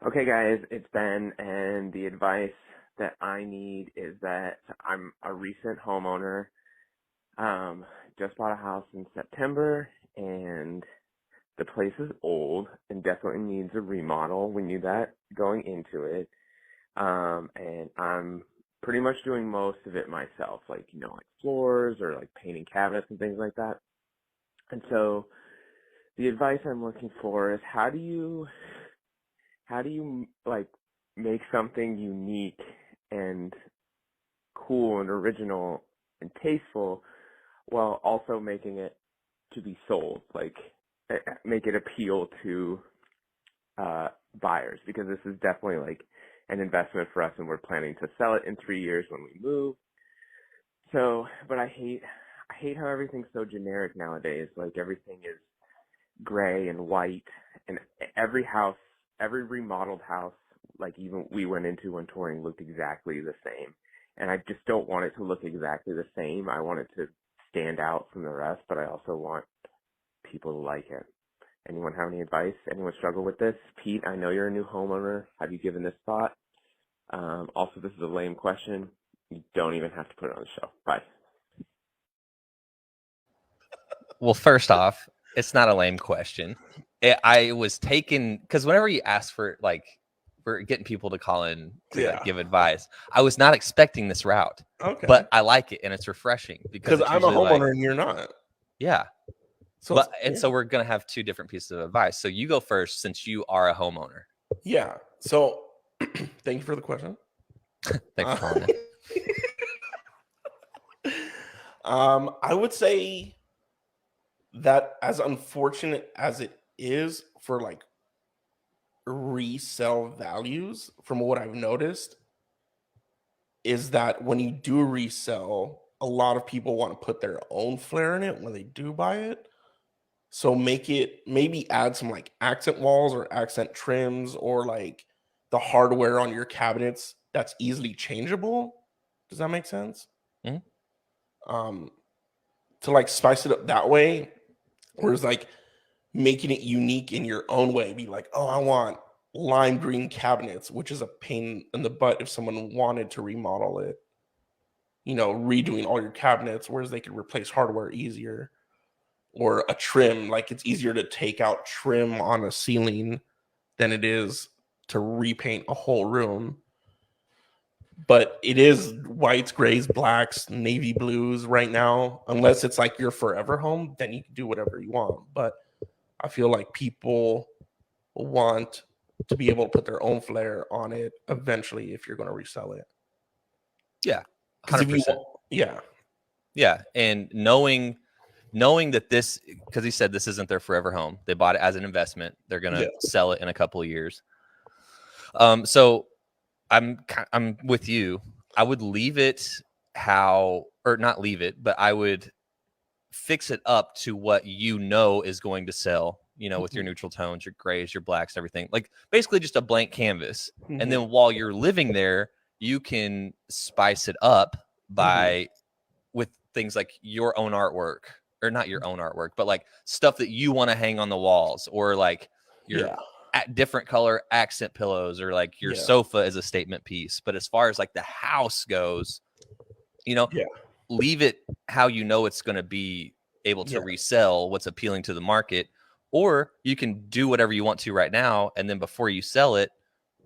Okay, guys, it's Ben, and the advice that I need is that I'm a recent homeowner. Um, just bought a house in September, and the place is old and definitely needs a remodel. We knew that going into it. And I'm pretty much doing most of it myself, like floors or like painting cabinets and things like that. And so the advice I'm looking for is how do you like make something unique and cool and original and tasteful while also making it to be sold, like make it appeal to buyers, because this is definitely like an investment for us, and we're planning to sell it in 3 years when we move. So, but I hate how everything's so generic nowadays. Like everything is gray and white, and every remodeled house, like even we went into when touring, looked exactly the same. And I just don't want it to look exactly the same. I want it to stand out from the rest, but I also want people to like it. Anyone have any advice? Anyone struggle with this? Pete, I know you're a new homeowner. Have you given this thought? Also, this is a lame question. You don't even have to put it on the show. Bye. Well, first off, it's not a lame question. I was taken because whenever you ask for for getting people to call in to give advice, I was not expecting this route. Okay. But I like it and it's refreshing because it's I'm a usually homeowner and you're not. Yeah. So so we're gonna have two different pieces of advice. So you go first since you are a homeowner. Yeah. So thank you for the question. Thanks for calling in. I would say that, as unfortunate as it is for like resale values, from what I've noticed, is that when you do resell, a lot of people want to put their own flair in it when they do buy it. So maybe add some like accent walls or accent trims, or like the hardware on your cabinets that's easily changeable. Does that make sense? Mm-hmm. To like spice it up that way, whereas like making it unique in your own way, be like, oh, I want lime green cabinets, which is a pain in the butt if someone wanted to remodel it, redoing all your cabinets, whereas they could replace hardware easier. Or a trim, like it's easier to take out trim on a ceiling than it is to repaint a whole room. But it is whites, grays, blacks, navy blues right now. Unless it's like your forever home, then you can do whatever you want. But I feel like people want to be able to put their own flair on it eventually if you're going to resell it. Yeah, 100%. Yeah, and knowing that this, because he said this isn't their forever home, they bought it as an investment. They're going to sell it in a couple of years. So I'm with you. I would leave it or not leave it, but I would fix it up to what is going to sell, with your neutral tones, your grays, your blacks, everything. Like basically just a blank canvas. Mm-hmm. And then while you're living there, you can spice it up with things like your own artwork, or not your own artwork, but like stuff that you want to hang on the walls, or like your different color accent pillows, or like your sofa is a statement piece. But as far as like the house goes, leave it how it's going to be able to resell what's appealing to the market. Or you can do whatever you want to right now, and then before you sell it,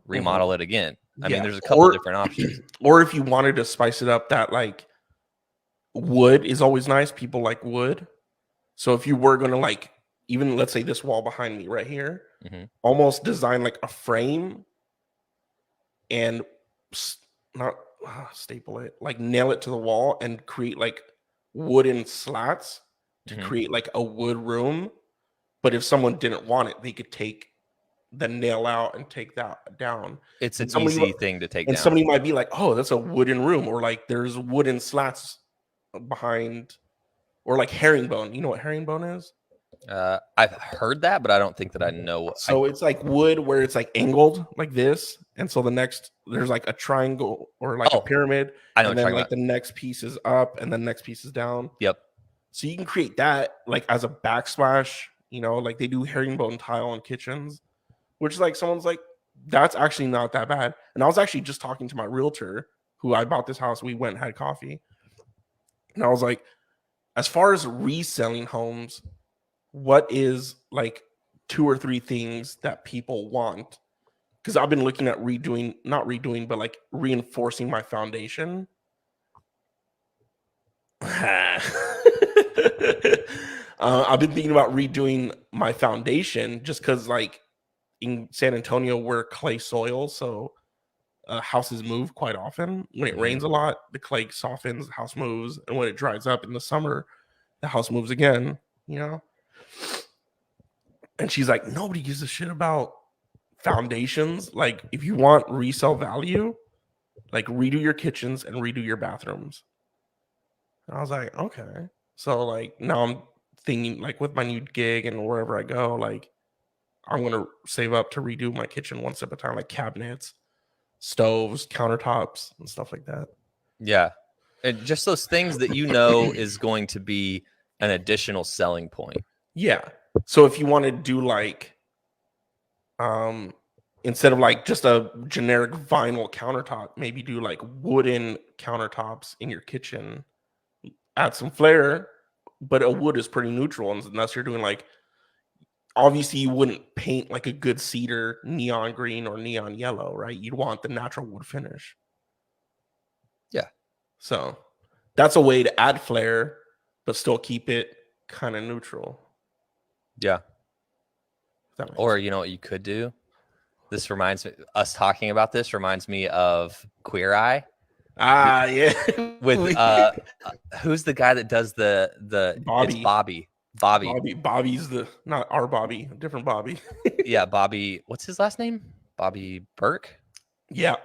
remodel it again. I mean, there's a couple different options. Or if you wanted to spice it up, that like wood is always nice. People like wood. So if you were going to like, even let's say this wall behind me right here, almost design like a frame and not staple it, like nail it to the wall and create like wooden slats to create like a wood room. But if someone didn't want it, they could take the nail out and take that down. It's an easy thing to take down. And somebody might be like, oh, that's a wooden room, or like there's wooden slats behind, or like herringbone. You know what herringbone is? I've heard that, but I don't think that I know. So it's like wood where it's like angled like this, and so there's like a triangle or like a pyramid, and then like the next piece is up and the next piece is down. Yep. So you can create that like as a backsplash, like they do herringbone tile in kitchens, which like someone's like, that's actually not that bad. And I was actually just talking to my realtor who I bought this house. We went and had coffee. And I was like, as far as reselling homes, what is like 2 or 3 things that people want? Because I've been looking at not redoing, but like reinforcing my foundation. I've been thinking about redoing my foundation just because, like, in San Antonio, we're clay soil, so houses move quite often. When it rains a lot, the clay softens, the house moves, and when it dries up in the summer, the house moves again. You know. And she's like, nobody gives a shit about foundations. Like, if you want resale value, like redo your kitchens and redo your bathrooms. And I was like, okay. So like now I'm thinking like with my new gig and wherever I go, like I'm gonna save up to redo my kitchen one step at a time, like cabinets, stoves, countertops, and stuff like that. Yeah. And just those things that you know is going to be an additional selling point. Yeah. So if you want to do like instead of like just a generic vinyl countertop, maybe do like wooden countertops in your kitchen. Add some flair, but a wood is pretty neutral unless you're doing like, obviously you wouldn't paint like a good cedar neon green or neon yellow, right? You'd want the natural wood finish. Yeah. So that's a way to add flair, but still keep it kind of neutral. Yeah. Or you know what you could do? This reminds me, us talking about this reminds me of Queer Eye. Yeah. With who's the guy that does the Bobby. It's Bobby. Bobby's not our Bobby, a different Bobby. Yeah, Bobby. What's his last name? Bobby Burke? Yeah.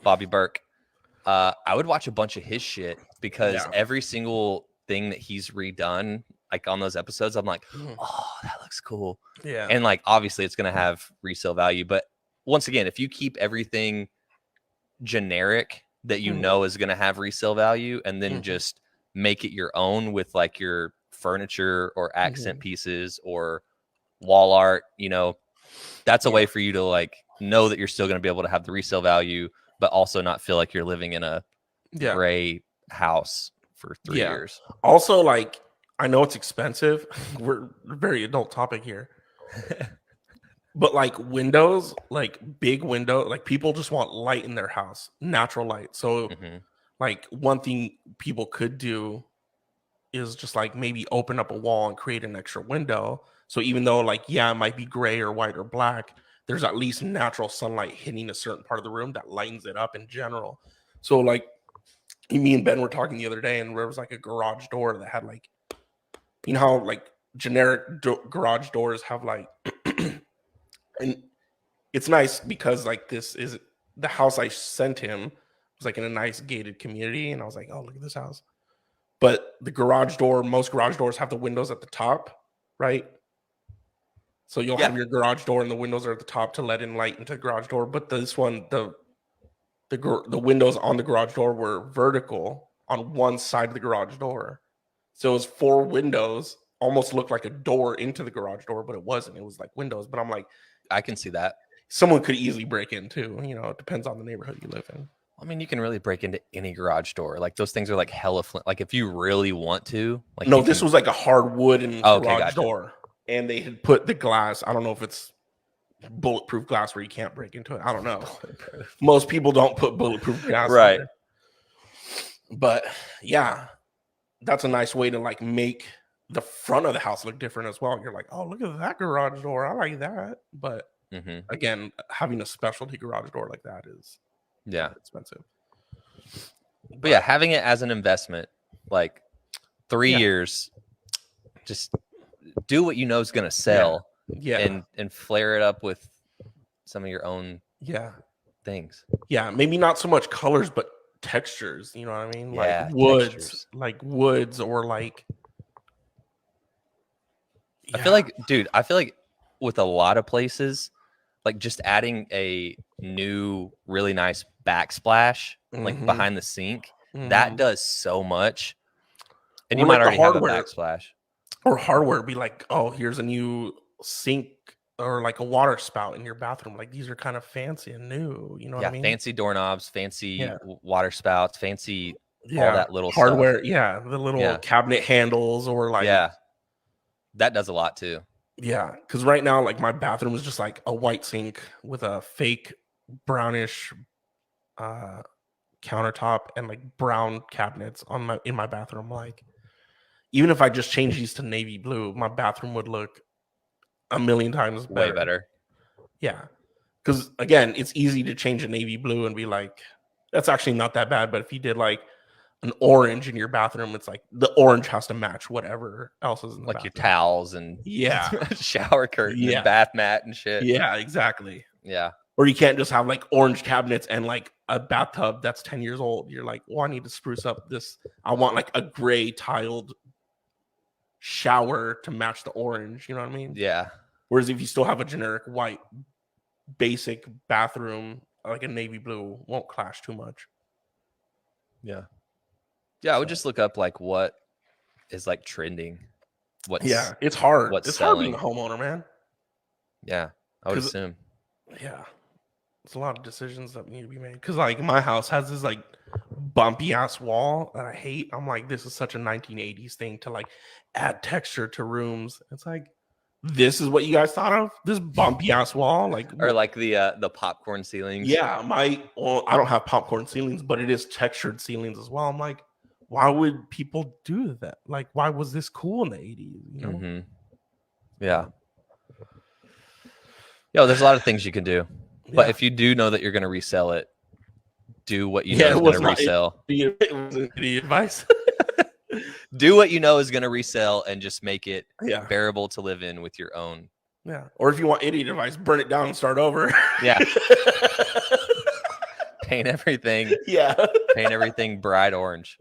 Bobby Burke. I would watch a bunch of his shit because every single thing that he's redone, like on those episodes, I'm like, oh, that looks cool. Yeah. And like, obviously it's going to have resale value. But once again, if you keep everything generic that you know is going to have resale value and then just make it your own with like your furniture or accent pieces or wall art, you know, that's a way for you to like know that you're still going to be able to have the resale value, but also not feel like you're living in a gray house for 3 years. Also, like, I know it's expensive. We're very adult topic here. But like windows, like big window, like people just want light in their house, natural light. So like one thing people could do is just like maybe open up a wall and create an extra window. So even though like, yeah, it might be gray or white or black, there's at least natural sunlight hitting a certain part of the room that lightens it up in general. So like me and Ben were talking the other day and there was like a garage door that had like, you know how like generic garage doors have like, and it's nice because like this is the house I sent him was like in a nice gated community. And I was like, oh, look at this house. But the garage door, most garage doors have the windows at the top, right? So you'll have your garage door and the windows are at the top to let in light into the garage door. But this one, the windows on the garage door were vertical on one side of the garage door. So it was 4 windows, almost looked like a door into the garage door, but it wasn't. It was like windows. But I'm like, I can see that. Someone could easily break into, you know, it depends on the neighborhood you live in. I mean, you can really break into any garage door. Like those things are like hella like if you really want to. Like no, this was like a hard wooden garage gotcha. door. And they had put the glass. I don't know if it's bulletproof glass where you can't break into it. I don't know. Most people don't put bulletproof glass. Right. But yeah, that's a nice way to like make the front of the house look different as well. You're like, oh, look at that garage door. I like that. But again, having a specialty garage door like that is expensive. But yeah, having it as an investment, like 3 years, just do what you know is going to sell, and flare it up with some of your own things. Yeah, maybe not so much colors, but textures. You know what I mean? Like woods, or like. I feel like, dude, with a lot of places, like just adding a new, really nice backsplash, like behind the sink, that does so much. And you might already have a backsplash. Or hardware be like, oh, here's a new sink or like a water spout in your bathroom. Like these are kind of fancy and new. You know what I mean? Fancy doorknobs, fancy water spouts, fancy all that little hardware. stuff. Yeah, the little cabinet handles or like that does a lot too. Yeah, because right now, like my bathroom is just like a white sink with a fake brownish countertop and like brown cabinets in my bathroom. Like, even if I just change these to navy blue, my bathroom would look a million times better. Way better. Yeah, because again, it's easy to change a navy blue and be like, that's actually not that bad. But if you did like an orange in your bathroom, it's like the orange has to match whatever else is in the like bathroom. Your towels and shower curtain and bath mat and shit. Yeah, exactly. Yeah. Or you can't just have like orange cabinets and like a bathtub that's 10 years old. You're like, well, I need to spruce up this. I want like a gray tiled shower to match the orange. You know what I mean? Yeah. Whereas if you still have a generic white basic bathroom, like a navy blue, won't clash too much. Yeah. Yeah, I would just look up like what is like trending. It's hard. What's it's selling. hard being a homeowner, man. Yeah, I would assume. Yeah. It's a lot of decisions that need to be made. Because like my house has this like bumpy ass wall that I hate. I'm like, this is such a 1980s thing to like add texture to rooms. It's like, this is what you guys thought of? This bumpy ass wall? Like, or like the popcorn ceilings. Yeah, I don't have popcorn ceilings, but it is textured ceilings as well. I'm like, why would people do that? Like, why was this cool in the 80s? You know? Mm-hmm. Yeah. There's a lot of things you can do. But if you do know that you're going to resell it, do what you know is going to resell. It wasn't the advice. Do what you know is going to resell and just make it bearable to live in with your own. Yeah. Or if you want idiot advice, burn it down and start over. Yeah. Paint everything. Yeah. Paint everything bright orange.